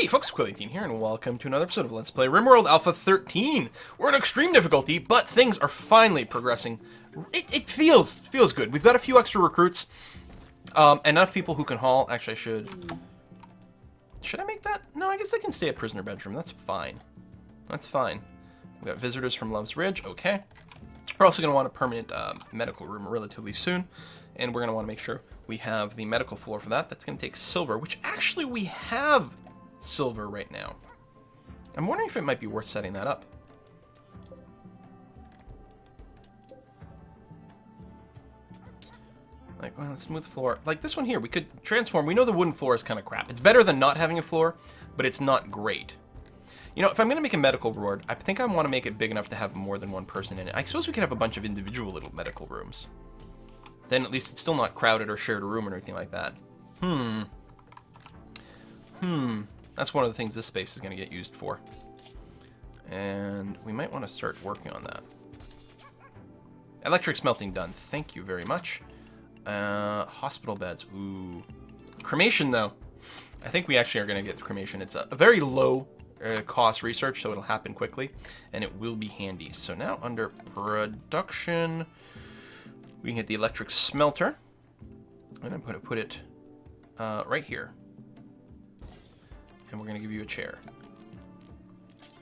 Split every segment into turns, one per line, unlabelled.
Hey folks, Quilliantine here, and welcome to another episode of Let's Play RimWorld Alpha 13. We're in extreme difficulty, but things are finally progressing. It feels good. We've got a few extra recruits, enough people who can haul. Actually, should I make that? No, I guess I can stay at prisoner bedroom. That's fine. That's fine. We've got visitors from Love's Ridge. Okay. We're also going to want a permanent medical room relatively soon, and we're going to want to make sure we have the medical floor for that. That's going to take silver, which actually we have silver right now. I'm wondering if it might be worth setting that up. Like, well, smooth floor. Like this one here, we could transform. We know the wooden floor is kind of crap. It's better than not having a floor, but it's not great. You know, if I'm going to make a medical ward, I think I want to make it big enough to have more than one person in it. I suppose we could have a bunch of individual little medical rooms. Then at least it's still not crowded or shared a room or anything like that. That's one of the things this space is going to get used for. And we might want to start working on that. Electric smelting done. Thank you very much. Hospital beds. Ooh. Cremation, though. I think we actually are going to get cremation. It's a very low cost research, so it'll happen quickly. And it will be handy. So now under production, we can get the electric smelter. And I'm going to put it right here. And we're going to give you a chair.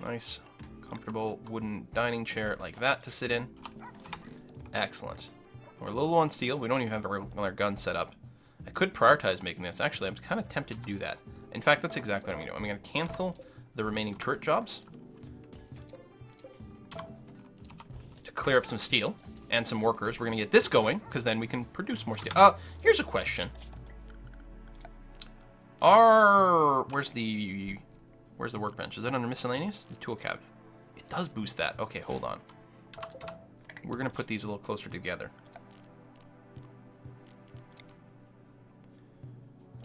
Nice, comfortable wooden dining chair like that to sit in. Excellent. We're a little low on steel. We don't even have our gun set up. I could prioritize making this. Actually, I'm kind of tempted to do that. In fact, that's exactly what I'm going to do. I'm going to cancel the remaining turret jobs to clear up some steel and some workers. We're going to get this going, because then we can produce more steel. Here's a question. Where's the workbench? Is it under miscellaneous? The tool cabinet. It does boost that. Okay, hold on. We're gonna put these a little closer together,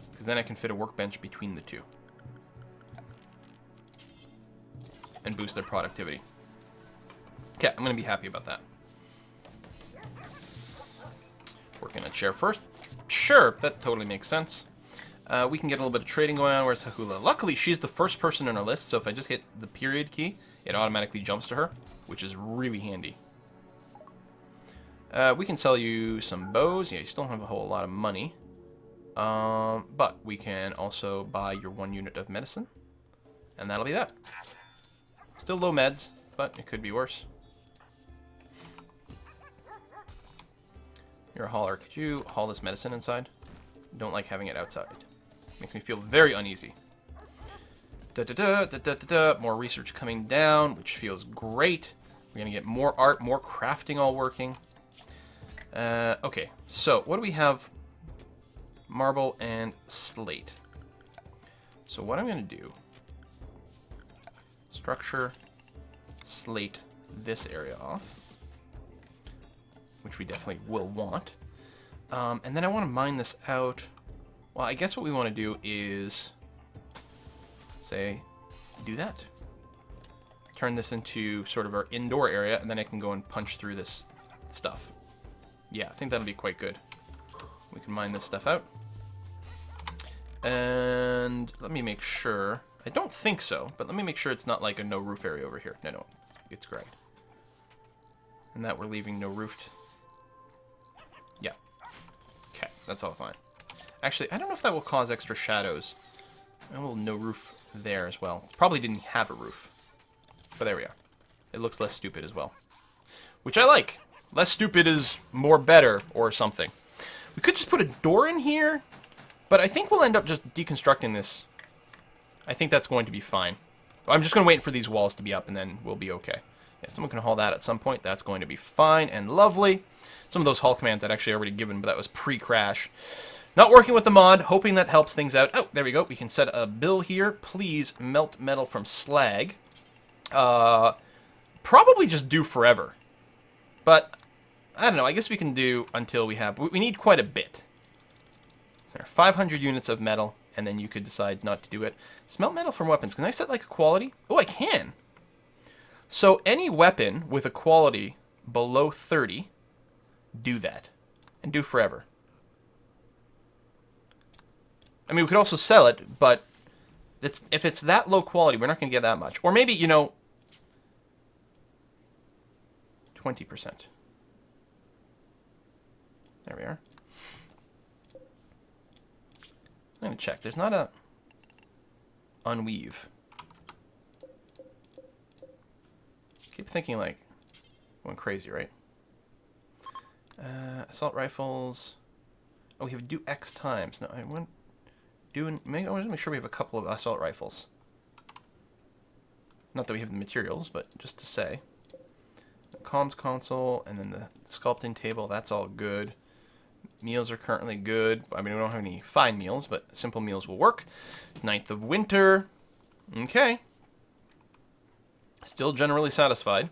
because then I can fit a workbench between the two and boost their productivity. Okay, I'm gonna be happy about that. Working on a chair first. Sure, that totally makes sense. We can get a little bit of trading going on. Where's Hahula? Luckily, she's the first person on our list, so if I just hit the period key, it automatically jumps to her, which is really handy. We can sell you some bows. Yeah, you still don't have a whole lot of money. But we can also buy your 1 unit of medicine, and that'll be that. Still low meds, but it could be worse. You're a hauler. Could you haul this medicine inside? Don't like having it outside. Makes me feel very uneasy. More research coming down, which feels great. We're gonna get more art, more crafting all working. Okay, so what do we have? Marble and slate. So what I'm gonna do, structure, slate this area off, which we definitely will want. And then I want to mine this out. Well, I guess what we want to do is, say, do that. Turn this into sort of our indoor area, and then I can go and punch through this stuff. Yeah, I think that'll be quite good. We can mine this stuff out. And let me make sure. I don't think so, but let me make sure it's not like a no roof area over here. No, it's great. And that we're leaving no roofed. Yeah. Okay, that's all fine. Actually, I don't know if that will cause extra shadows. And we'll no roof there as well. Probably didn't have a roof. But there we are. It looks less stupid as well. Which I like. Less stupid is more better or something. We could just put a door in here, but I think we'll end up just deconstructing this. I think that's going to be fine. I'm just going to wait for these walls to be up, and then we'll be okay. Yeah, someone can haul that at some point. That's going to be fine and lovely. Some of those haul commands I'd actually already given, but that was pre-crash. Not working with the mod, hoping that helps things out. Oh, there we go. We can set a bill here. Please melt metal from slag. Probably just do forever. But, I don't know. I guess we can do until we have... We need quite a bit. There are 500 units of metal, and then you could decide not to do it. Smelt metal from weapons. Can I set like a quality? Oh, I can. So any weapon with a quality below 30, do that. And do forever. I mean, we could also sell it, but if it's that low quality, we're not going to get that much. Or maybe, you know, 20%. There we are. I'm going to check. There's not a unweave. Keep thinking like going crazy, right? Assault rifles. Oh, we have to do X times. No, I want doing. I want to make sure we have a couple of assault rifles. Not that we have the materials, but just to say. The comms console and then the sculpting table. That's all good. Meals are currently good. I mean, we don't have any fine meals, but simple meals will work. 9th of winter. Okay. Still generally satisfied.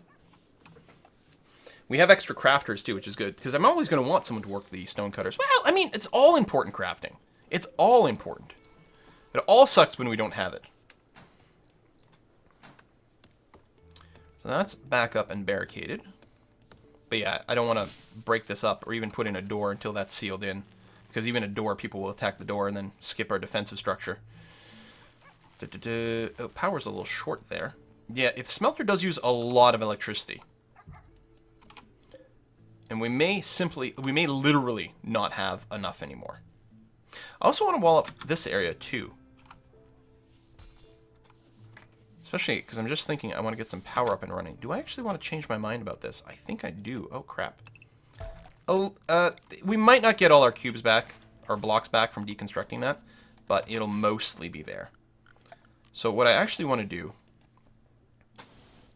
We have extra crafters too, which is good, because I'm always going to want someone to work the stone cutters. Well, I mean, it's all important crafting. It's all important. It all sucks when we don't have it. So that's back up and barricaded. But yeah, I don't want to break this up or even put in a door until that's sealed in, because even a door, people will attack the door and then skip our defensive structure. Oh, power's a little short there. Yeah, if smelter does use a lot of electricity. And we may literally not have enough anymore. I also want to wall up this area too. Especially because I'm just thinking I want to get some power up and running. Do I actually want to change my mind about this? I think I do. Oh, crap. Oh, we might not get all our cubes back, or blocks back from deconstructing that, but it'll mostly be there. So what I actually want to do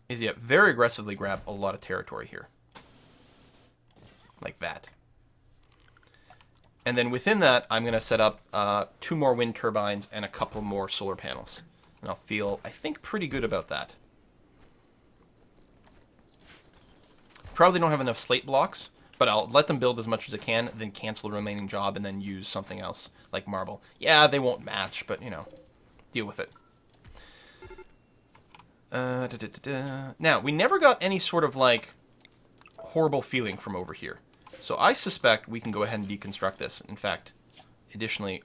is, yeah, very aggressively grab a lot of territory here. Like that. And then within that, I'm going to set up 2 more wind turbines and a couple more solar panels. And I'll feel, I think, pretty good about that. Probably don't have enough slate blocks, but I'll let them build as much as I can, then cancel the remaining job and then use something else, like marble. Yeah, they won't match, but, you know, deal with it. Now, we never got any sort of, like, horrible feeling from over here. So I suspect we can go ahead and deconstruct this. In fact, additionally,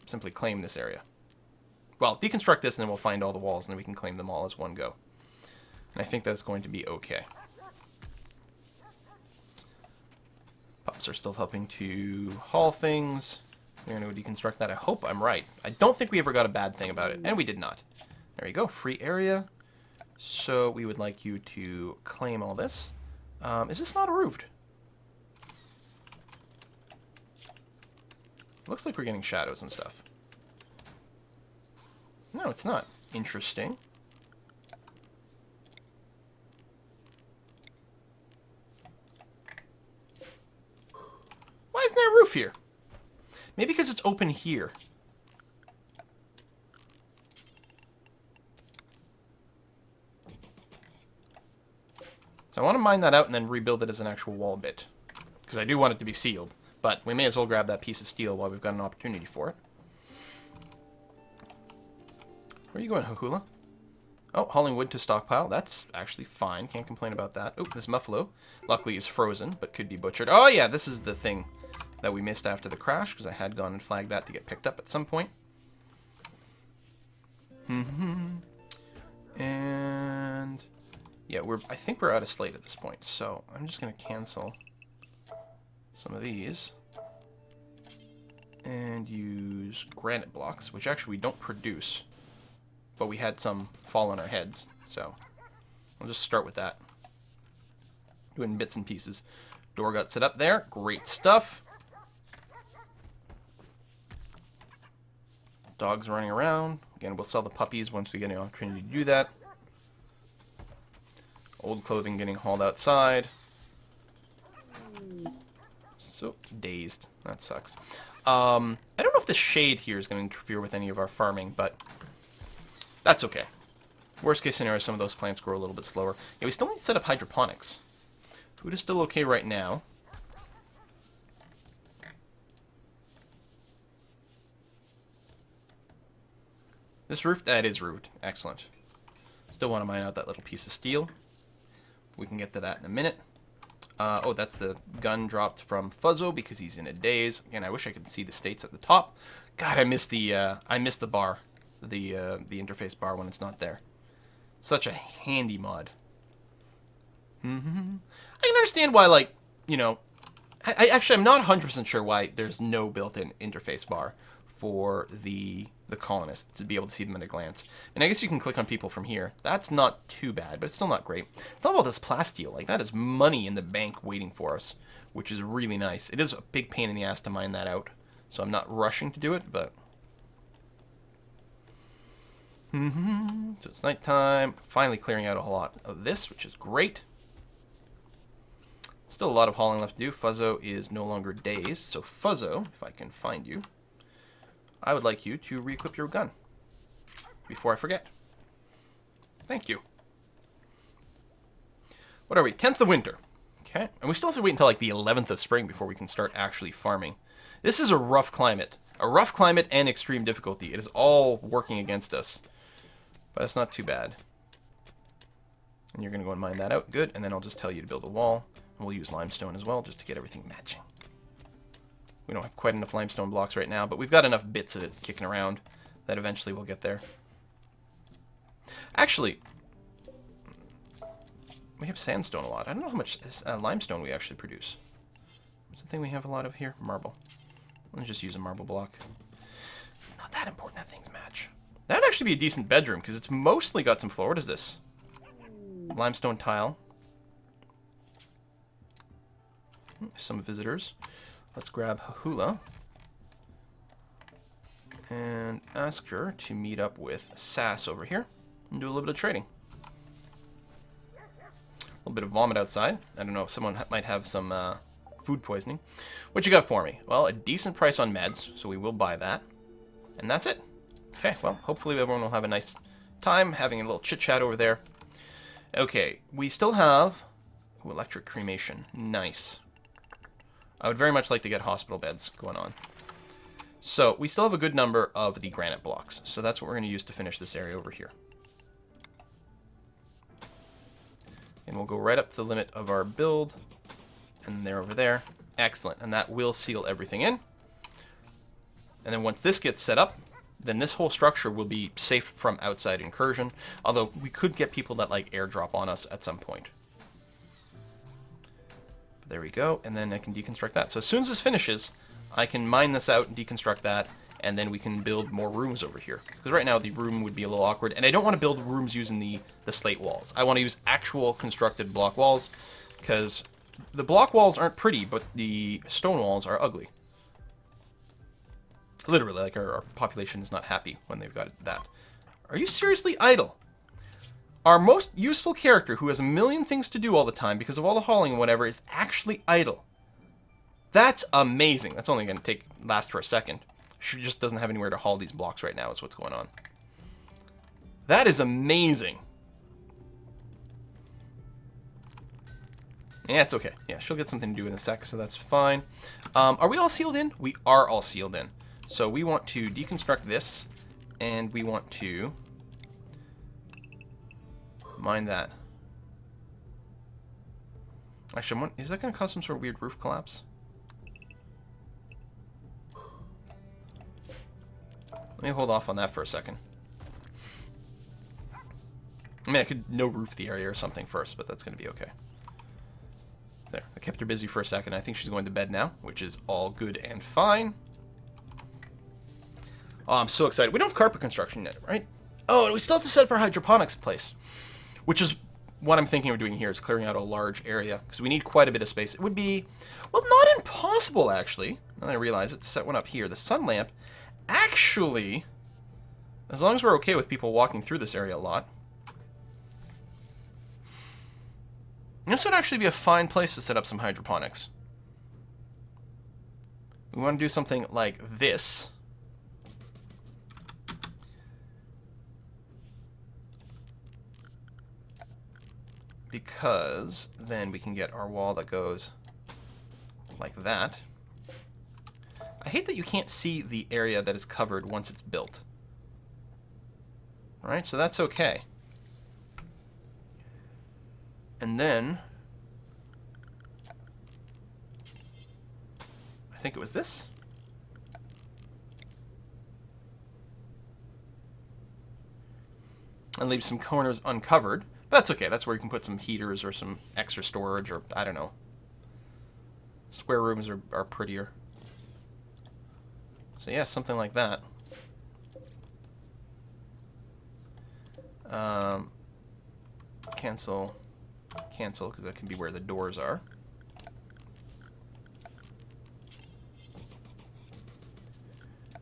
simply claim this area. Well, deconstruct this and then we'll find all the walls and then we can claim them all as one go. And I think that's going to be okay. Pups are still helping to haul things. We're going to deconstruct that. I hope I'm right. I don't think we ever got a bad thing about it. And we did not. There you go. Free area. So we would like you to claim all this. Is this not roofed? Looks like we're getting shadows and stuff. No, it's not. Interesting. Why isn't there a roof here? Maybe because it's open here. So I want to mine that out and then rebuild it as an actual wall bit. Because I do want it to be sealed. But we may as well grab that piece of steel while we've got an opportunity for it. Where are you going, Hahula? Oh, hauling wood to stockpile. That's actually fine. Can't complain about that. Oh, this muffalo. Luckily is frozen, but could be butchered. Oh, yeah, this is the thing that we missed after the crash, because I had gone and flagged that to get picked up at some point. And yeah, I think we're out of slate at this point, so I'm just going to cancel some of these and use granite blocks, which actually we don't produce. But we had some fall on our heads, so I'll just start with that. Doing bits and pieces. Door got set up there. Great stuff. Dogs running around. Again, we'll sell the puppies once we get an opportunity to do that. Old clothing getting hauled outside. So, dazed. That sucks. I don't know if the shade here is going to interfere with any of our farming, but that's okay. Worst case scenario, some of those plants grow a little bit slower. Yeah, we still need to set up hydroponics. Food is still okay right now. This roof, that is roofed. Excellent. Still want to mine out that little piece of steel. We can get to that in a minute. Oh, that's the gun dropped from Fuzzo because he's in a daze. Again, I wish I could see the states at the top. God, I missed the bar. the interface bar when it's not there. Such a handy mod. I can understand why, like, you know, I'm not 100% sure why there's no built-in interface bar for the colonists to be able to see them at a glance. And I guess you can click on people from here. That's not too bad, but it's still not great. It's not all this plasteel. Like, that is money in the bank waiting for us, which is really nice. It is a big pain in the ass to mine that out, so I'm not rushing to do it, but... So it's nighttime. Finally clearing out a whole lot of this, which is great. Still a lot of hauling left to do. Fuzzo is no longer dazed, so Fuzzo, if I can find you, I would like you to re-equip your gun before I forget. Thank you. What are we? 10th of winter. Okay. And we still have to wait until like the 11th of spring before we can start actually farming. This is a rough climate. A rough climate and extreme difficulty. It is all working against us. But it's not too bad. And you're going to go and mine that out. Good. And then I'll just tell you to build a wall. And we'll use limestone as well just to get everything matching. We don't have quite enough limestone blocks right now, but we've got enough bits of it kicking around that eventually we'll get there. Actually, we have sandstone a lot. I don't know how much limestone we actually produce. What's the thing we have a lot of here? Marble. Let's just use a marble block. It's not that important that things match. That'd actually be a decent bedroom because it's mostly got some floor. What is this? Limestone tile. Some visitors. Let's grab Hahula and ask her to meet up with Sass over here and do a little bit of trading. A little bit of vomit outside. I don't know if someone might have some food poisoning. What you got for me? Well, a decent price on meds, so we will buy that. And that's it. Okay, well, hopefully everyone will have a nice time having a little chit-chat over there. Okay, we still have electric cremation. Nice. I would very much like to get hospital beds going on. So we still have a good number of the granite blocks. So that's what we're going to use to finish this area over here. And we'll go right up to the limit of our build. And they're over there. Excellent. And that will seal everything in. And then once this gets set up, then this whole structure will be safe from outside incursion. Although we could get people that like airdrop on us at some point. There we go, and then I can deconstruct that. So as soon as this finishes, I can mine this out and deconstruct that, and then we can build more rooms over here. Because right now the room would be a little awkward, and I don't want to build rooms using the slate walls. I want to use actual constructed block walls, because the block walls aren't pretty, but the stone walls are ugly. Literally, like our population is not happy when they've got that. Are you seriously idle? Our most useful character, who has a million things to do all the time because of all the hauling and whatever, is actually idle. That's amazing. That's only going to last for a second. She just doesn't have anywhere to haul these blocks right now is what's going on. That is amazing. Yeah, it's okay. Yeah, she'll get something to do in a sec, so that's fine. Are we all sealed in? We are all sealed in. So we want to deconstruct this, and we want to mine that. Actually, is that going to cause some sort of weird roof collapse? Let me hold off on that for a second. I mean, I could no roof the area or something first, but that's going to be okay. There, I kept her busy for a second. I think she's going to bed now, which is all good and fine. Oh, I'm so excited. We don't have carpet construction yet, right? Oh, and we still have to set up our hydroponics place. Which is what I'm thinking of doing here, is clearing out a large area, because we need quite a bit of space. It would be, well, not impossible, actually. Now that I realize it, to set one up here. The sun lamp, actually, as long as we're okay with people walking through this area a lot, this would actually be a fine place to set up some hydroponics. We want to do something like this. Because then we can get our wall that goes like that. I hate that you can't see the area that is covered once it's built. All right, so that's okay. And then I think it was this. and leave some corners uncovered. But that's okay. That's where you can put some heaters or some extra storage, or I don't know. Square rooms are prettier. So yeah, something like that. Cancel, because that can be where the doors are.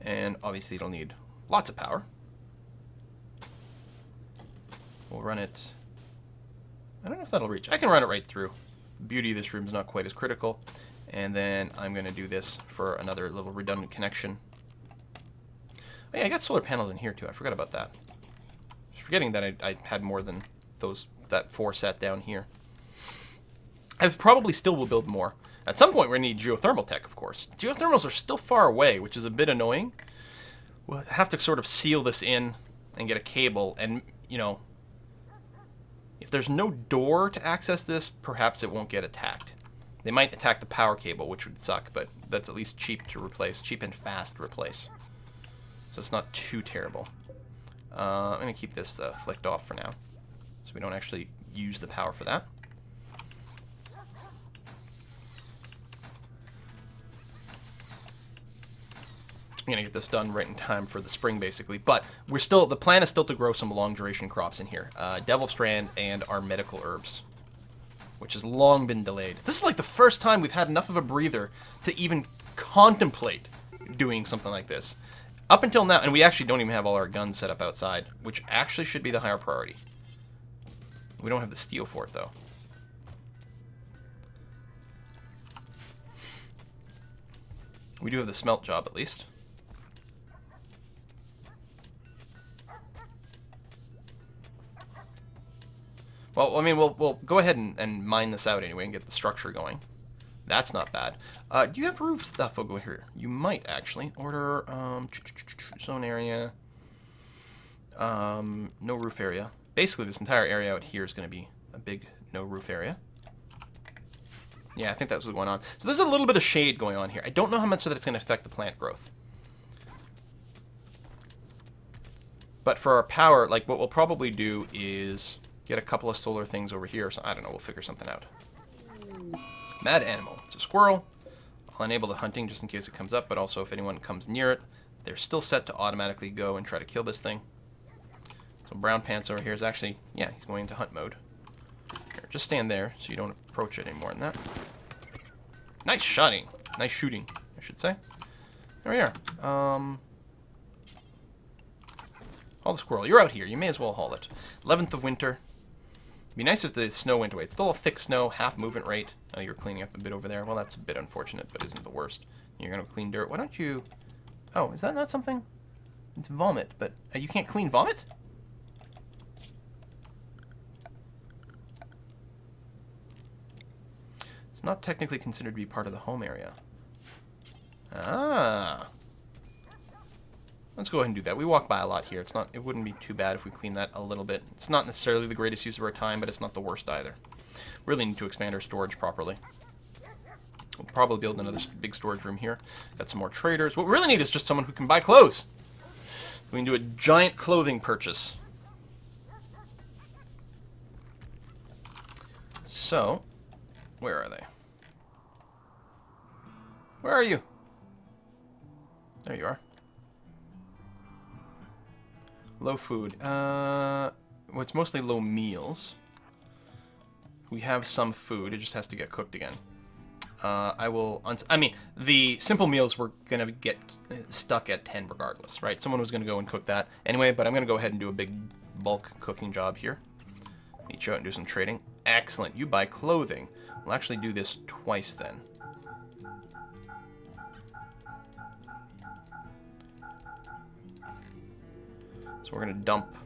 And obviously it'll need lots of power. We'll run it. I don't know if that'll reach. I can run it right through. The beauty of this room is not quite as critical. And then I'm going to do this for another little redundant connection. Oh yeah, I got solar panels in here too. I forgot about that. Forgetting that I had more than that 4 set down here. I probably still will build more. At some point, we're going to need geothermal tech, of course. Geothermals are still far away, which is a bit annoying. We'll have to sort of seal this in and get a cable. And, you know, if there's no door to access this, perhaps it won't get attacked. They might attack the power cable, which would suck, but that's at least cheap to replace. Cheap and fast to replace. So it's not too terrible. I'm going to keep this flicked off for now, so we don't actually use the power for that. I'm going to get this done right in time for the spring, basically. But the plan is still to grow some long-duration crops in here. Devil Strand and our medical herbs, which has long been delayed. This is like the first time we've had enough of a breather to even contemplate doing something like this. Up until now, and we actually don't even have all our guns set up outside, which actually should be the higher priority. We don't have the steel for it, though. We do have the smelt job, at least. Well, I mean, we'll go ahead and mine this out anyway and get the structure going. That's not bad. Do you have roof stuff? I'll go here. You might, actually. Order, zone area. No roof area. Basically, this entire area out here is going to be a big no roof area. Yeah, I think that's what's going on. So there's a little bit of shade going on here. I don't know how much of that's going to affect the plant growth. But for our power, like, what we'll probably do is get a couple of solar things over here. So I don't know. We'll figure something out. Mad animal. It's a squirrel. I'll enable the hunting just in case it comes up, but also if anyone comes near it, they're still set to automatically go and try to kill this thing. So brown pants over here is actually, yeah, he's going into hunt mode. Here, just stand there so you don't approach it any more than that. Nice shooting. Nice shooting, I should say. There we are. Haul the squirrel. You're out here. You may as well haul it. 11th of winter. It'd be nice if the snow went away. It's still a thick snow, half movement rate. Oh, you're cleaning up a bit over there. Well, that's a bit unfortunate, but isn't the worst. You're going to clean dirt. Why don't you... Oh, is that not something? It's vomit, but you can't clean vomit? It's not technically considered to be part of the home area. Ah. Let's go ahead and do that. We walk by a lot here. It wouldn't be too bad if we clean that a little bit. It's not necessarily the greatest use of our time, but it's not the worst either. Really need to expand our storage properly. We'll probably build another big storage room here. Got some more traders. What we really need is just someone who can buy clothes. We can do a giant clothing purchase. So, where are they? Where are you? There you are. Low food. Well, it's mostly low meals. We have some food. It just has to get cooked again. I mean, the simple meals were going to get stuck at 10 regardless, right? Someone was going to go and cook that anyway, but I'm going to go ahead and do a big bulk cooking job here. Meet you out and do some trading. Excellent. You buy clothing. We'll actually do this twice then. So we're going to dump.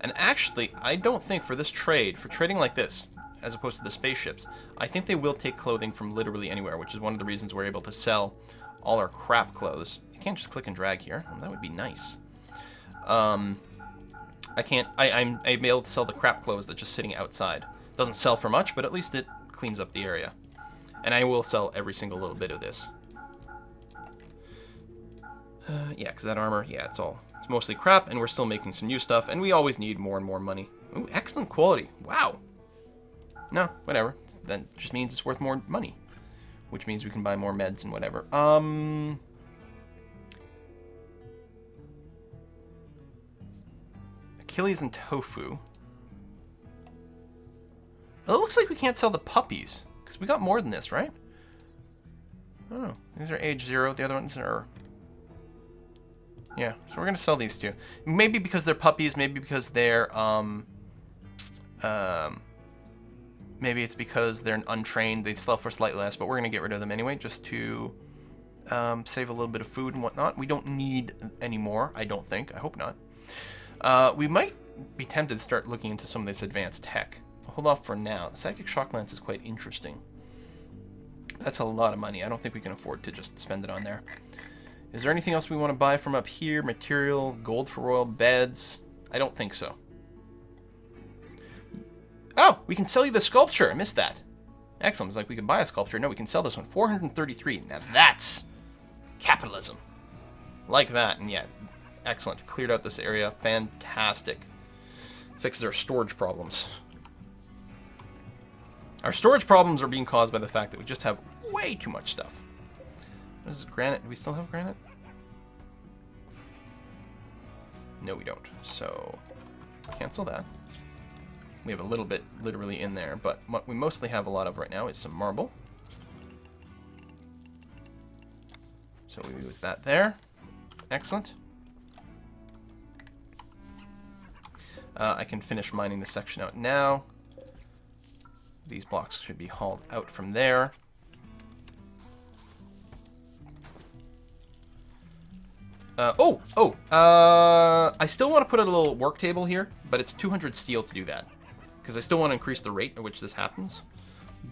And actually, I don't think for this trade, for trading like this, as opposed to the spaceships, I think they will take clothing from literally anywhere, which is one of the reasons we're able to sell all our crap clothes. You can't just click and drag here. Well, that would be nice. I'm able to sell the crap clothes that's just sitting outside. Doesn't sell for much, but at least it cleans up the area. And I will sell every single little bit of this. Yeah, because that armor, yeah, it's all It's mostly crap, and we're still making some new stuff, and we always need more and more money. Ooh, excellent quality. Wow. No, whatever. That just means it's worth more money, which means we can buy more meds and whatever. Achilles and tofu. It looks like we can't sell the puppies, because we got more than this, right? I don't know. These are age 0. The other ones are... Yeah, so we're going to sell these two. Maybe because they're puppies, maybe because they're, maybe it's because they're untrained. They sell for slightly less, but we're going to get rid of them anyway, just to save a little bit of food and whatnot. We don't need any more, I don't think. I hope not. We might be tempted to start looking into some of this advanced tech. I'll hold off for now. The Psychic Shock Lance is quite interesting. That's a lot of money. I don't think we can afford to just spend it on there. Is there anything else we want to buy from up here? Material, gold for royal beds? I don't think so. Oh, we can sell you the sculpture. I missed that. Excellent. It's like we can buy a sculpture. No, we can sell this one. 433. Now that's capitalism. Like that. And yeah, excellent. Cleared out this area. Fantastic. Fixes our storage problems. Our storage problems are being caused by the fact that we just have way too much stuff. What is it? Granite? Do we still have granite? No, we don't. So, cancel that. We have a little bit literally in there, but what we mostly have a lot of right now is some marble. So we use that there. Excellent. I can finish mining this section out now. These blocks should be hauled out from there. I still want to put a little work table here, but it's 200 steel to do that. Because I still want to increase the rate at which this happens.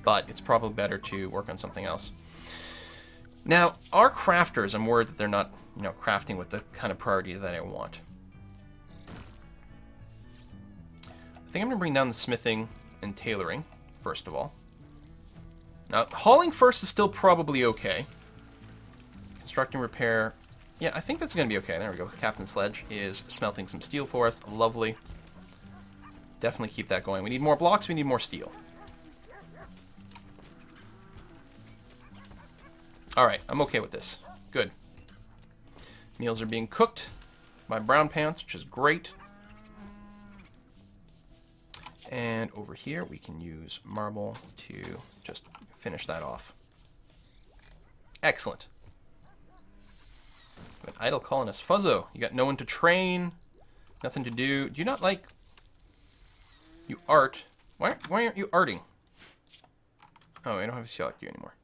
But it's probably better to work on something else. Now, our crafters, I'm worried that they're not, crafting with the kind of priority that I want. I think I'm going to bring down the smithing and tailoring, first of all. Now, hauling first is still probably okay. Constructing, repair... Yeah, I think that's going to be okay. There we go. Captain Sledge is smelting some steel for us. Lovely. Definitely keep that going. We need more blocks. We need more steel. All right. I'm okay with this. Good. Meals are being cooked by Brown Pants, which is great. And over here, we can use marble to just finish that off. Excellent. An idle colonist. Fuzzo, you got no one to train, nothing to do. Do you not like... You art. Why aren't you arting? Oh, I don't have to select you anymore.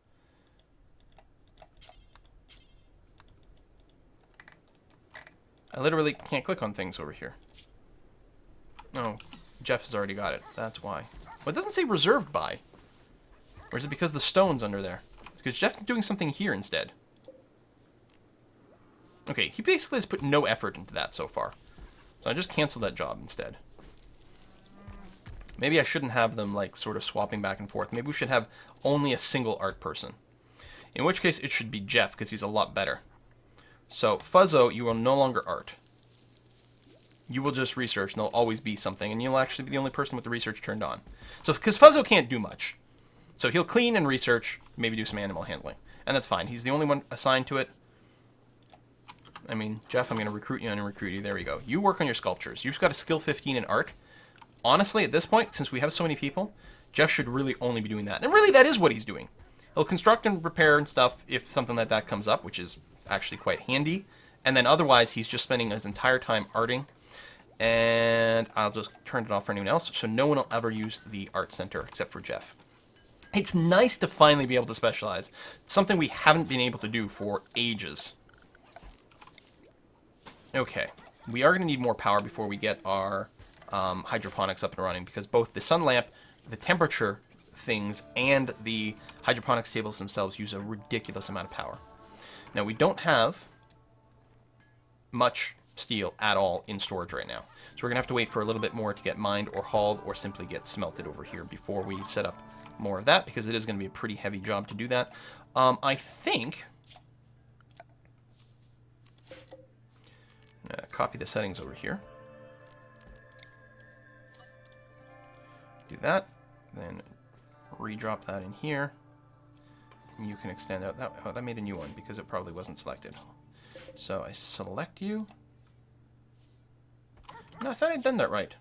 I literally can't click on things over here. Oh, Jeff has already got it. That's why. Well, it doesn't say reserved by. Or is it because the stone's under there? It's because Jeff's doing something here instead. Okay, he basically has put no effort into that so far. So I just canceled that job instead. Maybe I shouldn't have them, like, sort of swapping back and forth. Maybe we should have only a single art person. In which case, it should be Jeff, because he's a lot better. So, Fuzzo, you will no longer art. You will just research, and there'll always be something, and you'll actually be the only person with the research turned on. So, because Fuzzo can't do much. So he'll clean and research, maybe do some animal handling. And that's fine. He's the only one assigned to it. I mean, Jeff, I'm going to recruit you and recruit you. There we go. You work on your sculptures. You've got a skill 15 in art. Honestly, at this point, since we have so many people, Jeff should really only be doing that. And really, that is what he's doing. He'll construct and repair and stuff if something like that comes up, which is actually quite handy. And then otherwise, he's just spending his entire time arting. And I'll just turn it off for anyone else, so no one will ever use the art center except for Jeff. It's nice to finally be able to specialize. It's something we haven't been able to do for ages. Okay, we are going to need more power before we get our hydroponics up and running, because both the sun lamp, the temperature things, and the hydroponics tables themselves use a ridiculous amount of power. Now, we don't have much steel at all in storage right now, so we're going to have to wait for a little bit more to get mined or hauled or simply get smelted over here before we set up more of that, because it is going to be a pretty heavy job to do that. I think... Copy the settings over here. Do that. Then redrop that in here. And you can extend out that. Oh, that made a new one because it probably wasn't selected. So I select you. No, I thought I'd done that right.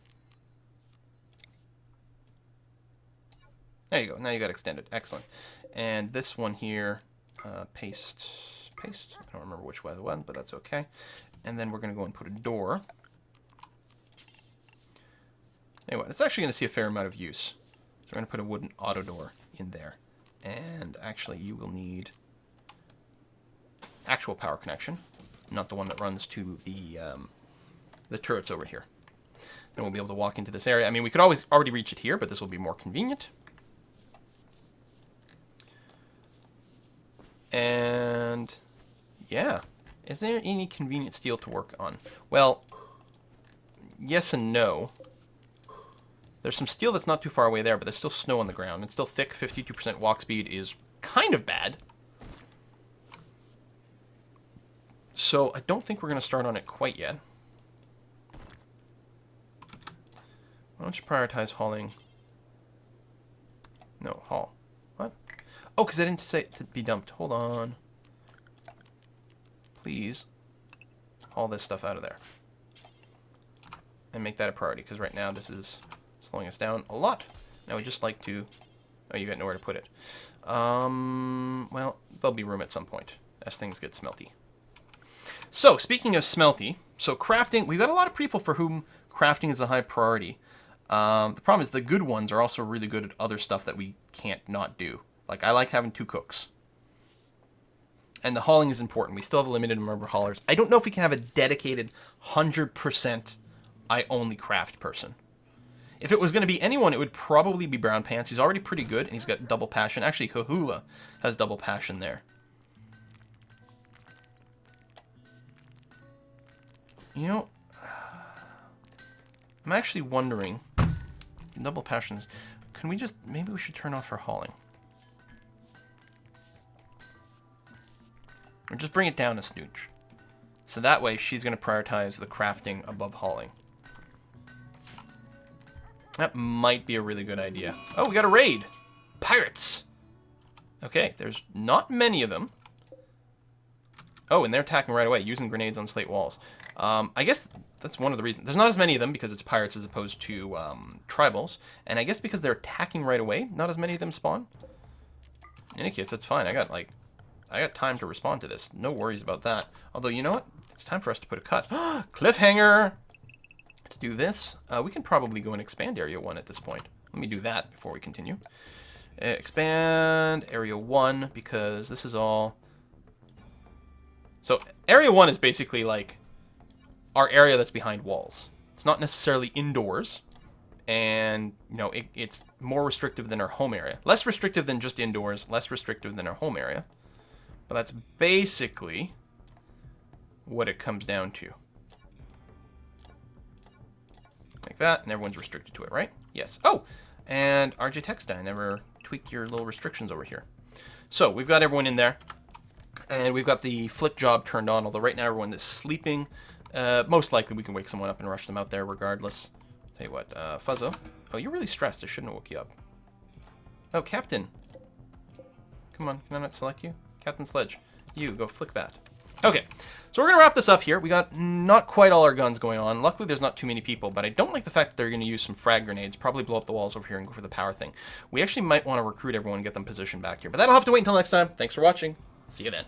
There you go. Now you got extended. Excellent. And this one here, paste. I don't remember which way it went, but that's okay. And then we're going to go and put a door. Anyway, it's actually going to see a fair amount of use. So we're going to put a wooden auto door in there. And actually, you will need actual power connection, not the one that runs to the turrets over here. Then we'll be able to walk into this area. I mean, we could always already reach it here, but this will be more convenient. And yeah, is there any convenient steel to work on? Well, yes and no. There's some steel that's not too far away there, but there's still snow on the ground. It's still thick. 52% walk speed is kind of bad. So I don't think we're going to start on it quite yet. Why don't you prioritize hauling? No, haul. What? Oh, because I didn't say it to be dumped. Hold on. Please haul this stuff out of there. And make that a priority, because right now this is slowing us down a lot. Now we just like to... Oh, you got nowhere to put it. Well, there'll be room at some point as things get smelty. So, speaking of smelty, so crafting, we've got a lot of people for whom crafting is a high priority. The problem is the good ones are also really good at other stuff that we can't not do. Like, I like having 2 cooks. And the hauling is important. We still have a limited number of haulers. I don't know if we can have a dedicated 100% I only craft person. If it was going to be anyone, it would probably be Brown Pants. He's already pretty good, and he's got double passion. Actually, Kahula has double passion there. You know, I'm actually wondering, double passions, can we just, maybe we should turn off her hauling. Or just bring it down a snooch. So that way, she's going to prioritize the crafting above hauling. That might be a really good idea. Oh, we got a raid! Pirates! Okay, there's not many of them. Oh, and they're attacking right away, using grenades on slate walls. I guess that's one of the reasons. There's not as many of them because it's pirates as opposed to tribals. And I guess because they're attacking right away, not as many of them spawn. In any case, that's fine. I got time to respond to this. No worries about that. Although, you know what? It's time for us to put a cut. Cliffhanger! Let's do this. We can probably go and expand Area 1 at this point. Let me do that before we continue. Expand Area 1, because this is all... So, Area 1 is basically like our area that's behind walls. It's not necessarily indoors, and, you know, it's more restrictive than our home area. Less restrictive than just indoors, less restrictive than our home area. But that's basically what it comes down to. Like that, and everyone's restricted to it, right? Yes. Oh, and RJ Textile never tweaked your little restrictions over here. So, we've got everyone in there, and we've got the flick job turned on, although right now everyone is sleeping. Most likely we can wake someone up and rush them out there regardless. Tell you what, Fuzzo. Oh, you're really stressed. I shouldn't have woke you up. Oh, Captain. Come on, can I not select you? Captain Sledge. You, go flick that. Okay, so we're going to wrap this up here. We got not quite all our guns going on. Luckily, there's not too many people, but I don't like the fact that they're going to use some frag grenades, probably blow up the walls over here and go for the power thing. We actually might want to recruit everyone and get them positioned back here, but that'll have to wait until next time. Thanks for watching. See you then.